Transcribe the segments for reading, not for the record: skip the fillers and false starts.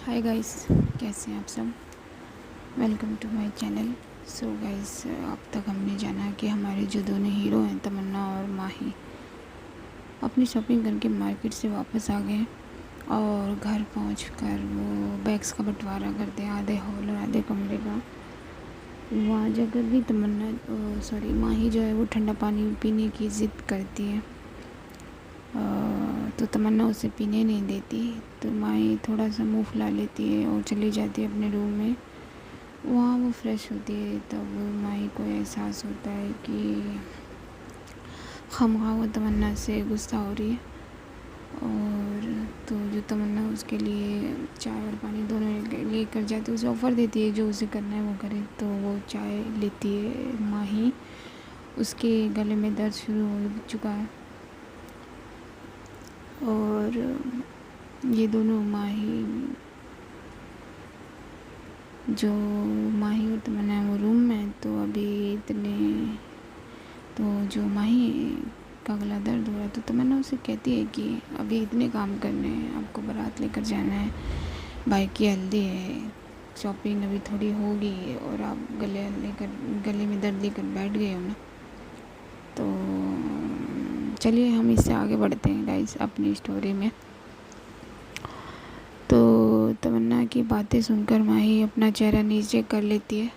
Hi guys, कैसे हैं आप सब। Welcome to my channel. So guys, अब तक हमने जाना कि हमारे जो दोनों हीरो हैं तमन्ना और माही अपनी शॉपिंग करके मार्केट से वापस आ गए और घर पहुंचकर वो बैग्स का बंटवारा करते हैं, आधे हॉल और आधे कमरे का। वहाँ जाकर भी माही जो है वो ठंडा पानी पीने की ज़िद करती है। तो तमन्ना उसे पीने नहीं देती, तो माही थोड़ा सा मुंह फुला लेती है और चली जाती है अपने रूम में। वहाँ वो फ्रेश होती है, तब माही को एहसास होता है कि खामखा वो तमन्ना से गुस्सा हो रही है। और तो जो तमन्ना उसके लिए चाय और पानी दोनों लेकर जाती है, उसे ऑफ़र देती है जो उसे करना है वो करे। तो वो चाय लेती है माही, उसके गले में दर्द शुरू हो चुका है और ये दोनों माही और तमन्ना है वो रूम में। तो जो माही का गला दर्द हो रहा है, तो तमन्ना उसे कहती है कि अभी इतने काम करने हैं, आपको बारात लेकर जाना है, भाई की हल्दी है, शॉपिंग अभी थोड़ी होगी और आप गले में दर्द लेकर बैठ गए हो ना। तो चलिए हम इससे आगे बढ़ते हैं गाइस अपनी स्टोरी में। तो तमन्ना की बातें सुनकर माही अपना चेहरा नीचे कर लेती है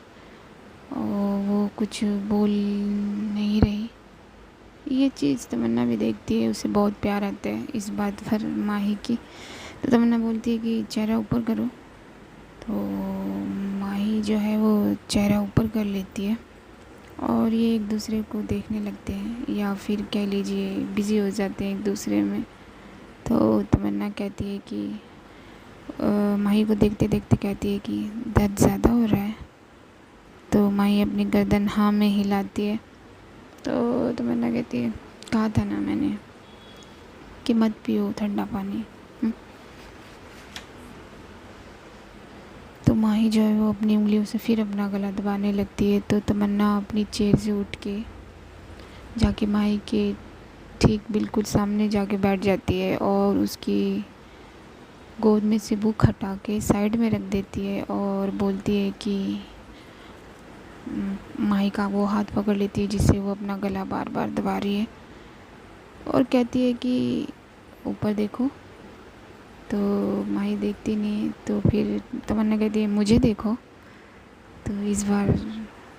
और वो कुछ बोल नहीं रही। ये चीज़ तमन्ना भी देखती है, उसे बहुत प्यार आता है इस बात पर माही की। तो तमन्ना बोलती है कि चेहरा ऊपर करो। तो माही जो है वो चेहरा ऊपर कर लेती है और ये एक दूसरे को देखने लगते हैं, या फिर कह लीजिए बिज़ी हो जाते हैं एक दूसरे में। तो तमन्ना कहती है कि माही को देखते देखते कहती है कि दर्द ज़्यादा हो रहा है। तो माही अपनी गर्दन हाँ में हिलाती है। तो तमन्ना कहती है, कहा था ना मैंने कि मत पियो ठंडा पानी। तो माही जो है वो अपनी उंगलियों से फिर अपना गला दबाने लगती है। तो तमन्ना अपनी चेयर से उठ के जाके माही के ठीक बिल्कुल सामने जाके बैठ जाती है और उसकी गोद में से बुक हटा के साइड में रख देती है और बोलती है कि माही का वो हाथ पकड़ लेती है जिससे वो अपना गला बार बार दबा रही है और कहती है कि ऊपर देखो। तो माही देखती नहीं, तो फिर तमन्ना कहती है मुझे देखो। तो इस बार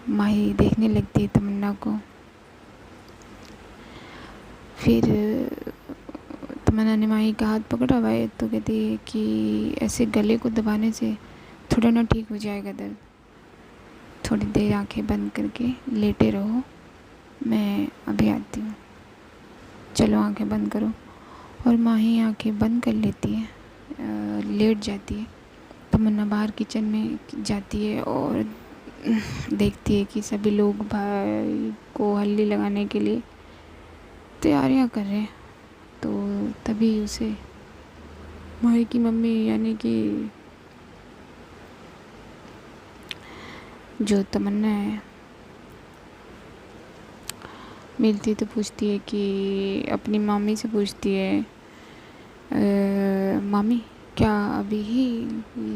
माही देखने लगती है तमन्ना को। फिर तमन्ना ने माही का हाथ पकड़ा हुआ है, तो कहती है कि ऐसे गले को दबाने से थोड़ा ना ठीक हो जाएगा दर्द, थोड़ी देर आंखें बंद करके लेटे रहो, मैं अभी आती हूँ, चलो आंखें बंद करो। और माही आंखें बंद कर लेती है, लेट जाती है। तमन्ना बाहर किचन में जाती है और देखती है कि सभी लोग भाई को हल्दी लगाने के लिए तैयारियां कर रहे हैं। तो तभी उसे माही की मम्मी यानी कि जो तमन्ना है मिलती, तो पूछती है कि अपनी मामी से पूछती है, मामी क्या अभी ही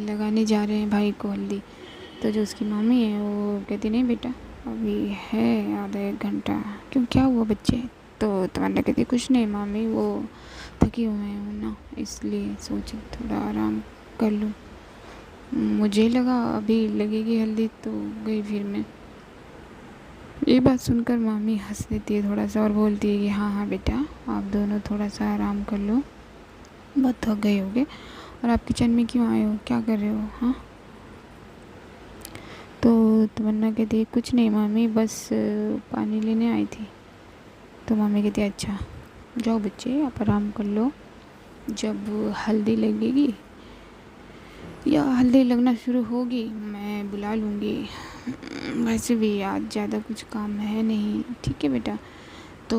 लगाने जा रहे हैं भाई को हल्दी। तो जो उसकी मामी है वो कहती नहीं बेटा, अभी है आधा एक घंटा, क्यों क्या हुआ बच्चे। तो तमन्ना कहती कुछ नहीं मामी, वो थकी हुए हैं ना, इसलिए सोची थोड़ा आराम कर लूँ, मुझे लगा अभी लगेगी हल्दी तो गई फिर मैं। ये बात सुनकर मामी हंस देती है थोड़ा सा और बोलती है कि हाँ हाँ बेटा, आप दोनों थोड़ा सा आराम कर लो, बहुत थक गए होगे, और आप किचन में क्यों आए हो, क्या कर रहे हो। हाँ, तो तमन्ना कहती है कुछ नहीं मामी, बस पानी लेने आई थी। तो मामी कहती है अच्छा जाओ बच्चे आप आराम कर लो, जब हल्दी लगेगी या हल्दी लगना शुरू होगी मैं बुला लूँगी, वैसे भी आज ज़्यादा कुछ काम है नहीं, ठीक है बेटा। तो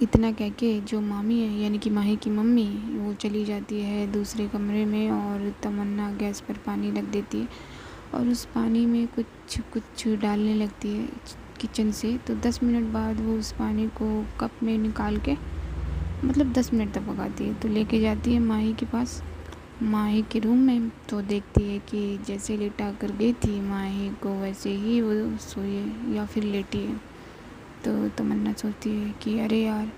इतना कह के जो मामी है यानी कि माही की मम्मी वो चली जाती है दूसरे कमरे में और तमन्ना गैस पर पानी रख देती है और उस पानी में कुछ कुछ डालने लगती है किचन से। तो 10 मिनट बाद वो उस पानी को कप में निकाल के, मतलब 10 मिनट तक पकाती है, तो लेके जाती है माही के पास माही के रूम में, तो देखती है कि जैसे लेटा कर गई थी माही को वैसे ही वो सोई है या फिर लेटी है। तो तमन्ना सोचती है कि अरे यार,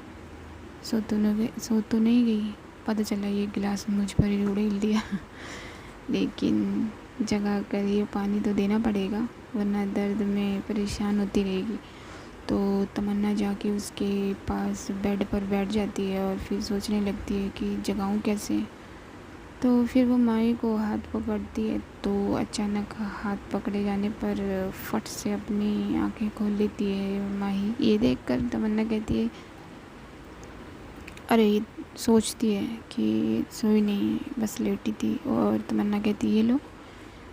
सो तो नहीं गई। पता चला ये गिलास मुझ पर ही उड़ेल दिया। लेकिन जगा कर ये पानी तो देना पड़ेगा, वरना दर्द में परेशान होती रहेगी। तो तमन्ना जाके उसके पास बेड पर बैठ जाती है और फिर सोचने लगती है कि जगाऊं कैसे। तो फिर वो माही को हाथ पकड़ती है, तो अचानक हाथ पकड़े जाने पर फट से अपनी आंखें खोल लेती है माही। ये देखकर तमन्ना कहती है, अरे, सोचती है कि सोई नहीं है, बस लेटी थी। और तमन्ना कहती है, ये लो,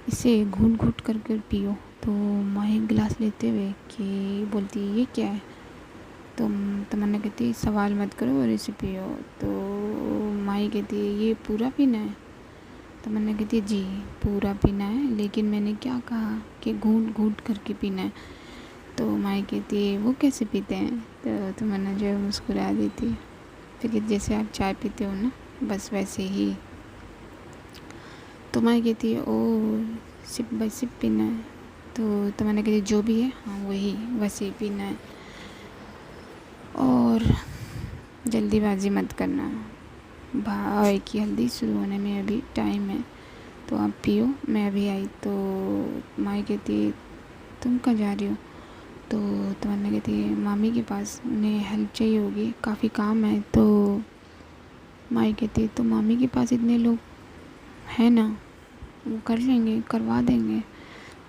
इसे घूंट घूंट कर पियो। तो माही गिलास लेते हुए कि बोलती है, ये क्या है। तो तमन्ना कहती है, सवाल मत करो और इसे पियो। तो माही कहती है, ये पूरा पीना है। तमन्ना कहती है, जी पूरा पीना है, लेकिन मैंने क्या कहा कि घूंट घूंट करके पीना है। तो माही कहती है, वो कैसे पीते हैं। तो तमन्ना जो है मुस्कुरा देती है, फिर कहती, जैसे आप चाय पीते हो ना, बस वैसे ही। तो माही कहती है, ओ, सिप बाई सिप पीना है। तो तमन्ना कहती है, जो भी है, हाँ वही वैसे ही पीना है, और जल्दीबाजी मत करना, भाई की हल्दी शुरू होने में अभी टाइम है, तो आप पियो, मैं अभी आई। तो माई कहती है, तुम कहाँ जा रही हो। तो तमन्ना कहती है, मामी के पास, उन्हें हेल्प चाहिए होगी, काफ़ी काम है। तो माई कहती है, तो मामी के पास इतने लोग हैं ना, वो कर लेंगे, करवा देंगे।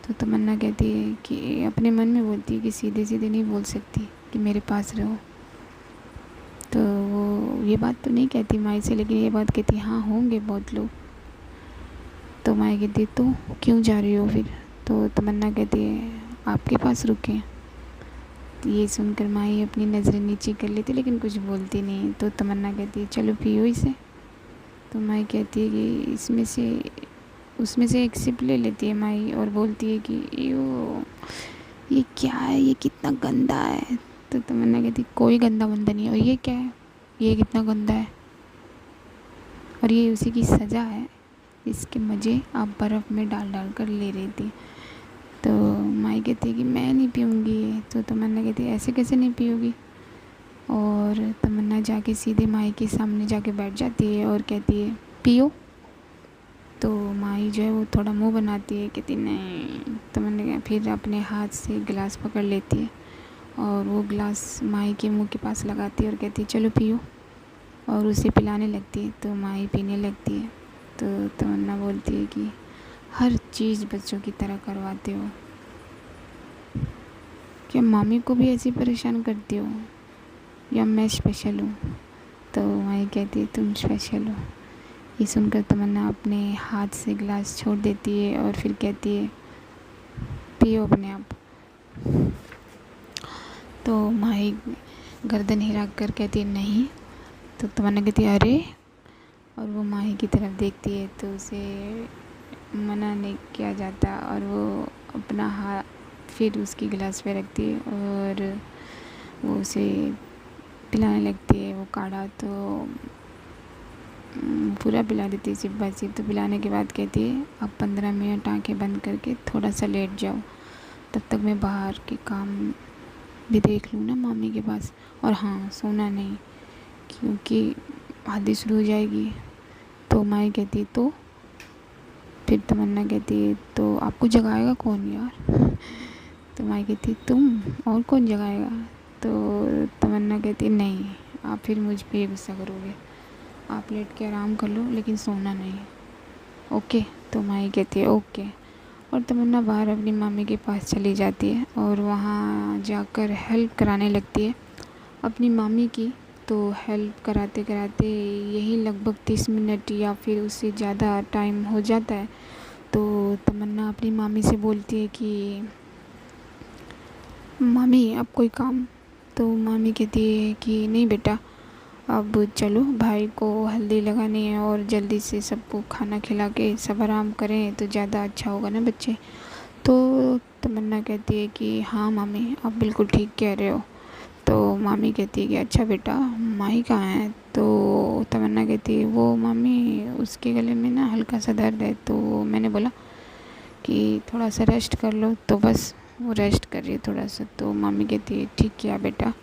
तो तमन्ना कहती है कि अपने मन में बोलती है कि सीधे सीधे नहीं बोल सकती कि मेरे पास रहो। तो वो ये बात तो नहीं कहती माई से, लेकिन ये बात कहती, हाँ होंगे बहुत लोग। तो माई कहती, तो क्यों जा रही हो फिर। तो तमन्ना कहती है, आपके पास रुके। ये सुनकर माई अपनी नज़रें नीचे कर लेती, लेकिन कुछ बोलती नहीं। तो तमन्ना कहती है, चलो पियो इसे। तो माई कहती है कि उसमें से एक सिप ले लेती है माई और बोलती है कि ये क्या है, ये कितना गंदा है। तो तमन्ना कहती, कोई गंदा वंदा नहीं है, और ये क्या है, ये कितना गंदा है, और ये उसी की सज़ा है, इसके मज़े आप बर्फ़ में डाल डाल कर ले रही थी। तो माई कहती है कि मैं नहीं पीऊँगी ये। तो तमन्ना कहती है, ऐसे कैसे नहीं पियोगी। और तमन्ना जाके सीधे माई के सामने जाके बैठ जाती है और कहती है, पियो। तो माई जो है वो थोड़ा मुंह बनाती है, कहती नहीं। तमन्ना फिर अपने हाथ से गिलास पकड़ लेती है और वो गिलास माई के मुंह के पास लगाती है और कहती है, चलो पियो, और उसे पिलाने लगती है। तो माई पीने लगती है। तो तमन्ना बोलती है कि हर चीज़ बच्चों की तरह करवाते हो, क्या मामी को भी ऐसी परेशान करती हो, या मैं स्पेशल हूँ। तो माई कहती है, तुम स्पेशल हो। ये सुनकर तमन्ना अपने हाथ से गिलास छोड़ देती है और फिर कहती है, पियो अपने आप। तो माई गर्दन हिला कर कहती है, नहीं। तो तमन्ना कहती है, अरे, और वो माही की तरफ देखती है। तो उसे मना नहीं किया जाता और वो अपना हाथ फिर उसकी गिलास पे रखती है और वो उसे पिलाने लगती है वो काढ़ा। तो पूरा पिला देती है सिप बाय सिप। तो पिलाने के बाद कहती है, अब 15 मिनट आंखें बंद करके थोड़ा सा लेट जाओ, तब तक मैं बाहर के काम भी देख लूँ ना मामी के पास। और हाँ, सोना नहीं, क्योंकि हल्दी शुरू हो जाएगी। तो माई कहती है, तो फिर तमन्ना कहती है, तो आपको जगाएगा कौन यार। तो माई कहती है, तुम, और कौन जगाएगा। तो तमन्ना कहती है, नहीं, आप फिर मुझ पे ही गुस्सा करोगे, आप लेट के आराम कर लो, लेकिन सोना नहीं, ओके। तो माई कहती है, ओके। और तमन्ना बाहर अपनी मामी के पास चली जाती है और वहाँ जाकर हेल्प कराने लगती है अपनी मामी की। तो हेल्प कराते कराते यही लगभग 30 मिनट या फिर उससे ज़्यादा टाइम हो जाता है। तो तमन्ना अपनी मामी से बोलती है कि मामी, अब कोई काम। तो मामी कहती है कि नहीं बेटा, अब चलो, भाई को हल्दी लगानी है और जल्दी से सबको खाना खिला के सब आराम करें तो ज़्यादा अच्छा होगा ना बच्चे। तो तमन्ना कहती है कि हाँ मामी, आप बिल्कुल ठीक कह रहे हो। तो मामी कहती है कि अच्छा बेटा माही कहाँ है। तो तमन्ना कहती है वो मामी उसके गले में ना हल्का सा दर्द है, तो मैंने बोला कि थोड़ा सा रेस्ट कर लो, तो बस वो रेस्ट कर रही है थोड़ा सा। तो मामी कहती है ठीक किया बेटा,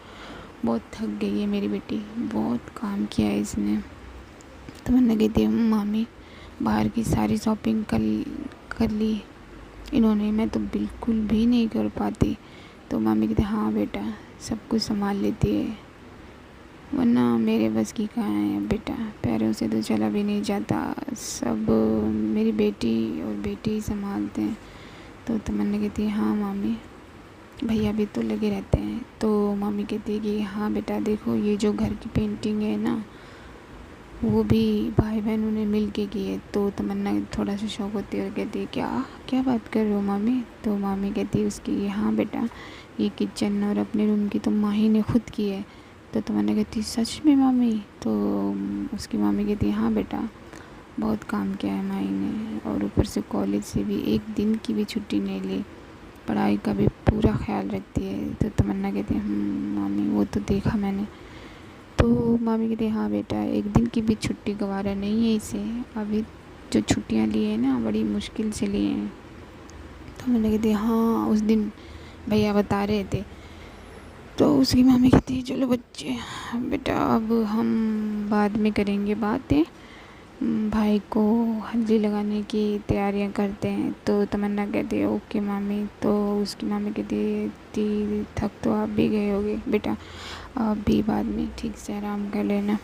बहुत थक गई है मेरी बेटी, बहुत काम किया है इसने। तमन्ना कहती है मामी बाहर की सारी शॉपिंग कर ली इन्होंने, मैं तो बिल्कुल भी नहीं कर पाती। तो मामी कहती हाँ बेटा सब कुछ संभाल लेती है, वरना मेरे बस की कहाँ है बेटा, पैरों से तो चला भी नहीं जाता, सब मेरी बेटी और बेटी ही संभालते हैं। तो तमन्ना कहती है हाँ मामी भैया भी तो लगे रहते हैं। तो मामी कहती है कि हाँ बेटा देखो ये जो घर की पेंटिंग है ना वो भी भाई बहनों ने मिल के की है। तो तमन्ना थोड़ा सा शौक होती है और कहती है क्या क्या बात कर रहे हो मामी। तो मामी कहती है उसकी हाँ बेटा ये किचन और अपने रूम की तो माही ने खुद की है। तो तमन्ना कहती है सच में मामी। तो उसकी मामी कहती है हाँ बेटा बहुत काम किया है माही ने, और ऊपर से कॉलेज से भी एक दिन की भी छुट्टी नहीं ली, पढ़ाई का भी पूरा ख्याल रखती है। तो तमन्ना कहती है मामी वो तो देखा मैंने। तो मामी कहती है हाँ बेटा एक दिन की भी छुट्टी गवारा नहीं है इसे, अभी जो छुट्टियाँ ली है ना बड़ी मुश्किल से लिए हैं। तो मैंने कहती है हाँ उस दिन भैया बता रहे थे। तो उसकी मामी कहती है चलो बच्चे बेटा अब हम बाद में करेंगे बातें, भाई को हल्दी लगाने की तैयारियां करते हैं। तो तमन्ना कहती है ओके मामी। तो उसकी मामी कहती है थक तो आप भी गए होगे बेटा, आप भी बाद में ठीक से आराम कर लेना।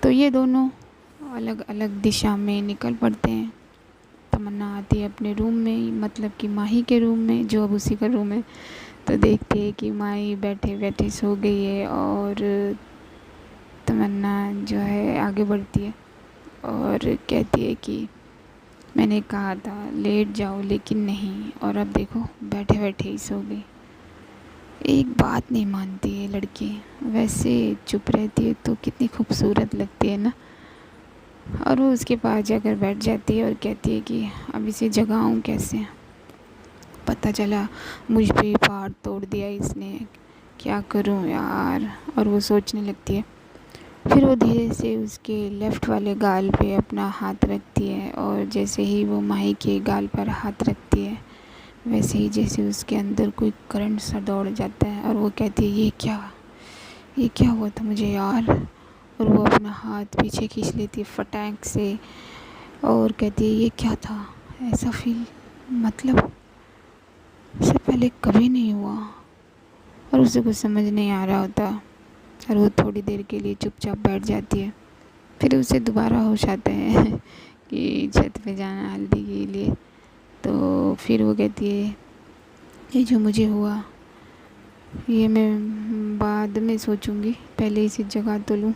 तो ये दोनों अलग अलग दिशा में निकल पड़ते हैं। तमन्ना आती है अपने रूम में, मतलब कि माही के रूम में जो अब उसी का रूम है। तो देखती है कि माही बैठे बैठे सो गई है, और तमन्ना जो है आगे बढ़ती है और कहती है कि मैंने कहा था लेट जाओ लेकिन नहीं, और अब देखो बैठे बैठे ही सो गई। एक बात नहीं मानती है लड़की, वैसे चुप रहती है तो कितनी खूबसूरत लगती है ना। और वो उसके पास जाकर बैठ जाती है और कहती है कि अब इसे जगाऊं कैसे, पता चला मुझ पे फाड़ तोड़ दिया इसने, क्या करूं यार। और वो सोचने लगती है। फिर वो धीरे से उसके लेफ़्ट वाले गाल पे अपना हाथ रखती है, और जैसे ही वो माही के गाल पर हाथ रखती है वैसे ही जैसे उसके अंदर कोई करंट सा दौड़ जाता है, और वो कहती है ये क्या हुआ था मुझे यार। और वो अपना हाथ पीछे खींच लेती है फटाक से और कहती है ये क्या था, ऐसा फील मतलब इससे पहले कभी नहीं हुआ। और उसे कुछ समझ नहीं आ रहा होता, और वो थोड़ी देर के लिए चुपचाप बैठ जाती है। फिर उसे दोबारा होश आता है कि छत पे जाना हल्दी के लिए। तो फिर वो कहती है ये जो मुझे हुआ ये मैं बाद में सोचूंगी, पहले इसे जगा तो लूँ,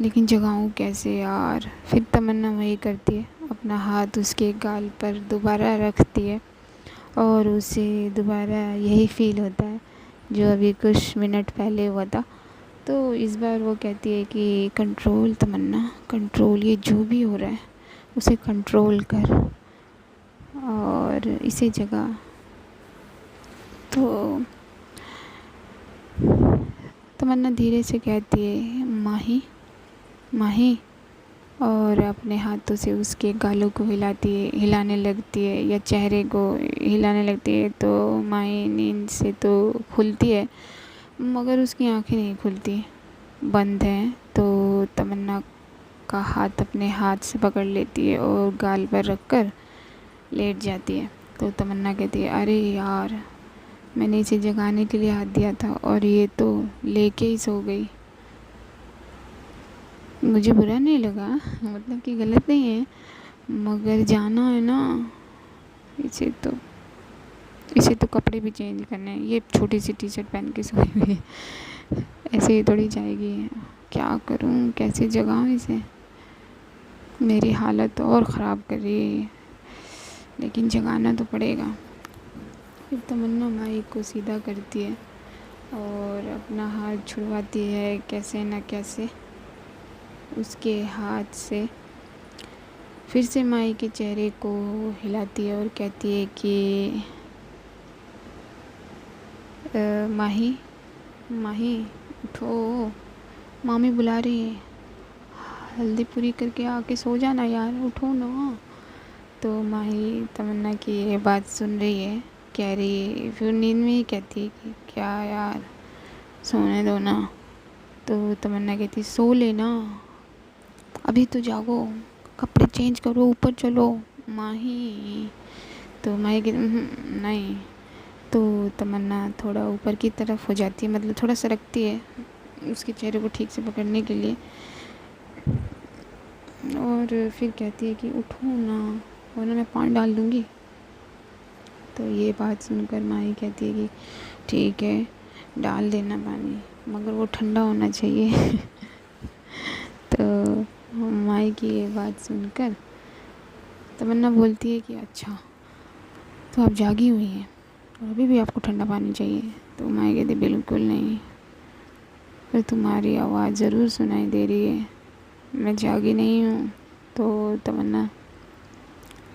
लेकिन जगाऊँ कैसे यार। फिर तमन्ना वही करती है, अपना हाथ उसके गाल पर दोबारा रखती है, और उसे दोबारा यही फील होता है जो अभी कुछ मिनट पहले हुआ था। तो इस बार वो कहती है कि कंट्रोल तमन्ना, कंट्रोल, ये जो भी हो रहा है उसे कंट्रोल कर और इसे जगा। तो तमन्ना धीरे से कहती है माही माही, और अपने हाथों से उसके गालों को हिलाने लगती है या चेहरे को हिलाने लगती है। तो माही नींद से तो खुलती है मगर उसकी आंखें नहीं खुलती, बंद हैं। तो तमन्ना का हाथ अपने हाथ से पकड़ लेती है और गाल पर रखकर लेट जाती है। तो तमन्ना कहती है अरे यार मैंने इसे जगाने के लिए हाथ दिया था और ये तो लेके ही सो गई। मुझे बुरा नहीं लगा, मतलब कि गलत नहीं है, मगर जाना है ना, इसे तो कपड़े भी चेंज करने हैं। ये छोटी सी टी शर्ट पहन के सोई हुई है, ऐसे ही थोड़ी जाएगी। क्या करूं, कैसे जगाऊं इसे, मेरी हालत और ख़राब कर रही है, लेकिन जगाना तो पड़ेगा। फिर तमन्ना माई को सीधा करती है और अपना हाथ छुड़वाती है कैसे न कैसे उसके हाथ से। फिर से माई के चेहरे को हिलाती है और कहती है कि माही, माही उठो, मामी बुला रही है, हल्दी पूरी करके आके सो जाना यार, उठो ना। तो माही तमन्ना की ये बात सुन रही है, कह रही है, फिर नींद में ही कहती है कि क्या यार, सोने दो ना। तो तमन्ना कहती सो लेना, अभी तो जागो, कपड़े चेंज करो, ऊपर चलो माही। तो माही कहती नहीं। तो तमन्ना थोड़ा ऊपर की तरफ हो जाती है, मतलब थोड़ा सरकती है उसके चेहरे को ठीक से पकड़ने के लिए, और फिर कहती है कि उठो ना वरना मैं पानी डाल दूँगी। तो ये बात सुनकर माही कहती है कि ठीक है डाल देना पानी, मगर वो ठंडा होना चाहिए। तो माही की ये बात सुनकर तमन्ना बोलती है कि अच्छा, तो आप जागी हुई हैं और अभी भी आपको ठंडा पानी चाहिए। तो माही कहती बिल्कुल नहीं, पर तुम्हारी आवाज़ ज़रूर सुनाई दे रही है, मैं जागी नहीं हूँ। तो तमन्ना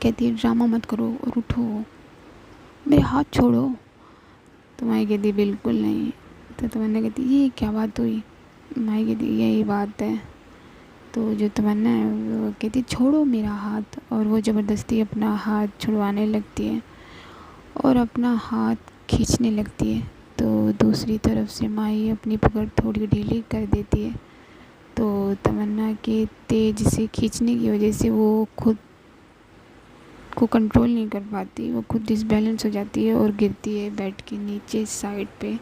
कहती है ड्रामा मत करो और उठो, मेरे हाथ छोड़ो। तो माही कहती बिल्कुल नहीं। तो तमन्ना कहती ये क्या बात हुई। माही कहती यही बात है। तो जो तमन्ना है वो कहती छोड़ो मेरा हाथ, और वो ज़बरदस्ती अपना हाथ छुड़वाने लगती है और अपना हाथ खींचने लगती है। तो दूसरी तरफ से माही अपनी पकड़ थोड़ी ढीली कर देती है। तो तमन्ना के तेज़ से खींचने की वजह से वो खुद को कंट्रोल नहीं कर पाती, वो खुद डिसबैलेंस हो जाती है और गिरती है बेड के नीचे साइड पे।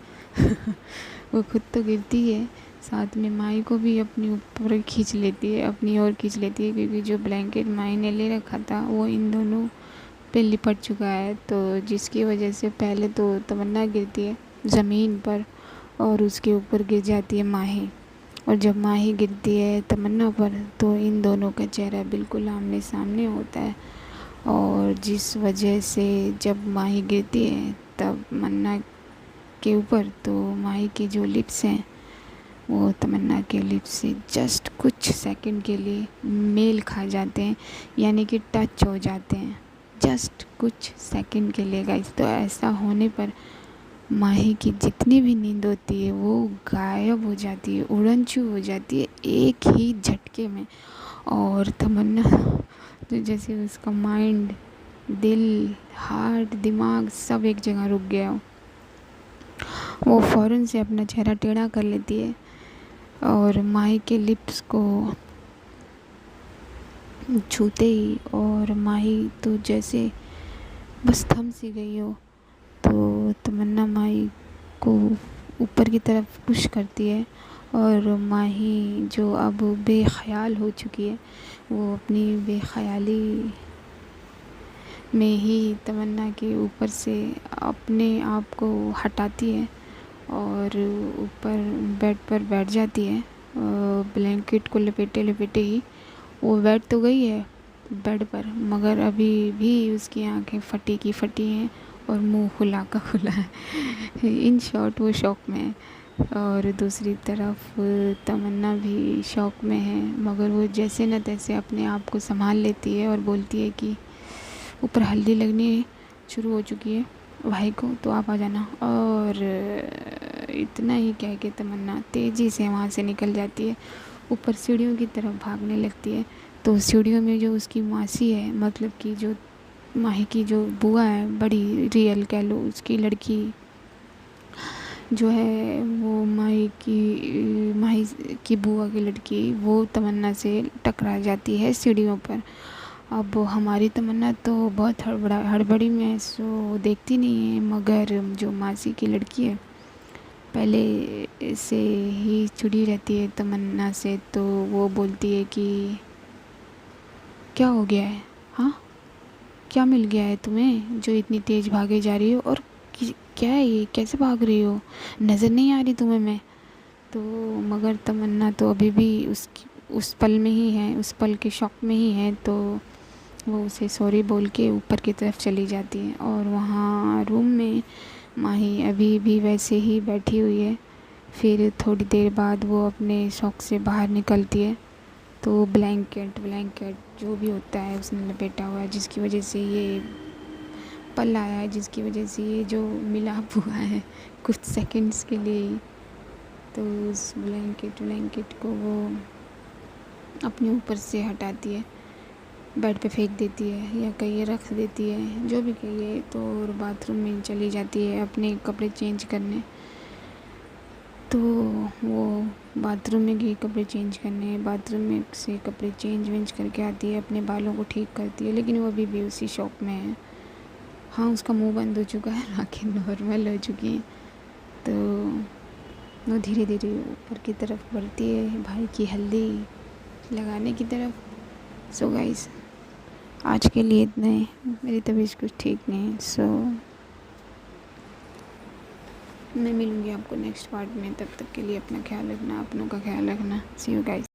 वो खुद तो गिरती है, साथ में माही को भी अपनी ऊपर खींच लेती है, अपनी ओर खींच लेती है, क्योंकि जो ब्लैंकेट माही ने ले रखा था वो इन दोनों पे लिपट चुका है। तो जिसकी वजह से पहले तो तमन्ना गिरती है ज़मीन पर और उसके ऊपर गिर जाती है माही, और जब माही गिरती है तमन्ना पर तो इन दोनों का चेहरा बिल्कुल आमने सामने होता है। और जिस वजह से जब माही गिरती है तब मन्ना के ऊपर, तो माही के जो लिप्स हैं वो तमन्ना के लिप्स से जस्ट कुछ सेकंड के लिए मेल खा जाते हैं, यानी कि टच हो जाते हैं, जस्ट कुछ सेकंड के लिए गाइस। तो ऐसा होने पर माही की जितनी भी नींद होती है वो गायब हो जाती है, उड़नछू हो जाती है एक ही झटके में। और तमन्ना तो जैसे उसका माइंड, दिल, हार्ट, दिमाग सब एक जगह रुक गया हो, वो फ़ौरन से अपना चेहरा टेढ़ा कर लेती है और माही के लिप्स को छूते ही, और माही तो जैसे बस थम सी गई हो। तो तमन्ना माही को ऊपर की तरफ पुश करती है, और माही जो अब बेख्याल हो चुकी है वो अपनी बेख्याली में ही तमन्ना के ऊपर से अपने आप को हटाती है और ऊपर बेड पर बैठ जाती है। ब्लैंकेट को लपेटे लपेटे ही वो बैठ तो गई है बेड पर, मगर अभी भी उसकी आंखें फटी की फटी हैं और मुंह खुला का खुला है। इन शॉर्ट वो शौक में है, और दूसरी तरफ तमन्ना भी शौक में है, मगर वो जैसे न तैसे अपने आप को संभाल लेती है और बोलती है कि ऊपर हल्दी लगनी शुरू हो चुकी है भाई को, तो आप आ जाना। और इतना ही कह के तमन्ना तेज़ी से वहाँ से निकल जाती है, ऊपर सीढ़ियों की तरफ भागने लगती है। तो सीढ़ियों में जो उसकी मासी है, मतलब कि जो माही की जो बुआ है, बड़ी रियल कह लो, उसकी लड़की जो है वो माही की बुआ की लड़की, वो तमन्ना से टकरा जाती है सीढ़ियों पर। अब हमारी तमन्ना तो बहुत हड़बड़ी में है, सो देखती नहीं है, मगर जो मासी की लड़की है पहले से ही चिड़ी रहती है तमन्ना से। तो वो बोलती है कि क्या हो गया है, हाँ क्या मिल गया है तुम्हें जो इतनी तेज़ भागे जा रही हो, और क्या है ये, कैसे भाग रही हो, नज़र नहीं आ रही तुम्हें मैं। तो मगर तमन्ना तो अभी भी उस पल में ही है, उस पल के शौक में ही है। तो वो उसे सॉरी बोल के ऊपर की तरफ चली जाती है, और वहाँ रूम में माही अभी भी वैसे ही बैठी हुई है। फिर थोड़ी देर बाद वो अपने शौक से बाहर निकलती है, तो ब्लैंकेट जो भी होता है उसने लपेटा हुआ है, जिसकी वजह से ये पल आया है जिसकी वजह से ये जो मिलाप हुआ है कुछ सेकंड्स के लिए ही, तो उस ब्लैंकेट को वो अपने ऊपर से हटाती है, बेड पे फेंक देती है या कहीं रख देती है, जो भी कहिए, तो और बाथरूम में चली जाती है अपने कपड़े चेंज करने। तो वो बाथरूम में गई कपड़े चेंज करने, बाथरूम में से कपड़े चेंज वेंज करके आती है, अपने बालों को ठीक करती है, लेकिन वो अभी भी उसी शॉक में है। हाँ, उसका मुंह बंद हो चुका है, आँखें नॉर्मल हो चुकी हैं। तो वो धीरे धीरे ऊपर की तरफ बढ़ती है, भाई की हल्दी लगाने की तरफ। सो गाइस, आज के लिए इतना ही। मेरी तबीयत कुछ ठीक नहीं है, सो मैं मिलूँगी आपको नेक्स्ट पार्ट में। तब तक के लिए अपना ख्याल रखना, अपनों का ख्याल रखना। सी यू गाइस।